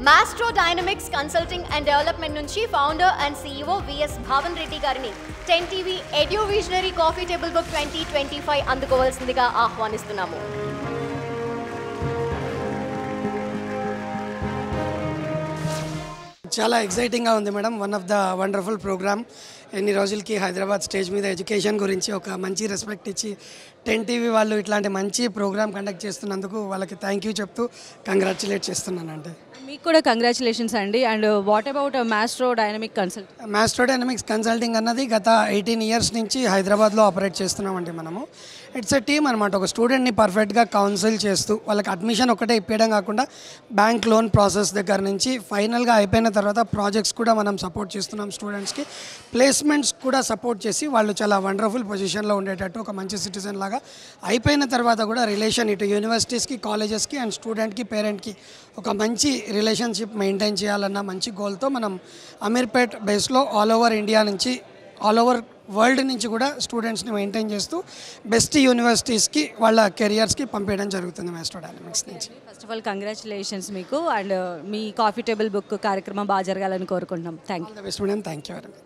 Maestro Dynamics Consulting and Development నుంచి founder and CEO VS Bhavan Reddy గారిని 10TV Edu Visionary Coffee Table Book 2025 అందుకోవాల్సిందిగా ఆహ్వానిస్తున్నాము. చాలా ఎక్సైటింగ్గా ఉంది madam. One of the wonderful program. ఎన్ని రోజులకి హైదరాబాద్ స్టేజ్ మీద ఎడ్యుకేషన్ గురించి ఒక మంచి రెస్పెక్ట్ ఇచ్చి 10TV వాళ్ళు ఇట్లాంటి మంచి ప్రోగ్రామ్ కండక్ట్ చేస్తున్నందుకు వాళ్ళకి థ్యాంక్ యూ చెప్తూ కంగ్రాచులేట్ చేస్తున్నానండి. మీకు కూడా కంగ్రాచులేషన్స్ అండి. And what about maestro dynamic consult? Maestro Dynamics consulting అన్నది గత 18 years నుంచి హైదరాబాద్లో ఆపరేట్ చేస్తున్నామండి మనము. ఇట్స్ ఎ టీమ్ అనమాట. ఒక స్టూడెంట్ని పర్ఫెక్ట్గా కౌన్సిల్ చేస్తూ వాళ్ళకి అడ్మిషన్ ఒకటే ఇప్పించడం కాకుండా బ్యాంక్ లోన్ ప్రాసెస్ దగ్గర నుంచి ఫైనల్గా అయిపోయిన తర్వాత ప్రాజెక్ట్స్ కూడా మనం సపోర్ట్ చేస్తున్నాం. స్టూడెంట్స్కి ప్లేస్మెంట్స్ కూడా సపోర్ట్ చేసి వాళ్ళు చాలా వండర్ఫుల్ పొజిషన్లో ఉండేటట్టు ఒక మంచి సిటిజన్ లాగా అయిపోయిన తర్వాత కూడా రిలేషన్ ఇటు యూనివర్సిటీస్కి, కాలేజెస్కి అండ్ స్టూడెంట్కి, పేరెంట్కి ఒక మంచి రిలేషన్షిప్ మెయింటైన్ చేయాలన్న మంచి గోల్తో మనం అమీర్పేట్ బేస్లో ఆల్ ఓవర్ ఇండియా నుంచి, ఆల్ ఓవర్ వరల్డ్ నుంచి కూడా స్టూడెంట్స్ని మెయింటైన్ చేస్తూ బెస్ట్ యూనివర్సిటీస్కి వాళ్ళ కెరియర్స్కి పంపించడం జరుగుతుంది మాస్ట్రో డైనమిక్స్ నుంచి. ఫస్ట్ ఆఫ్ ఆల్ కంగ్రాచులేషన్స్ మీకు. And me coffee Table book కార్యక్రమం బాగా జరగాలని కోరుకుంటున్నాం. Thank you. Best madam. Thank you very much.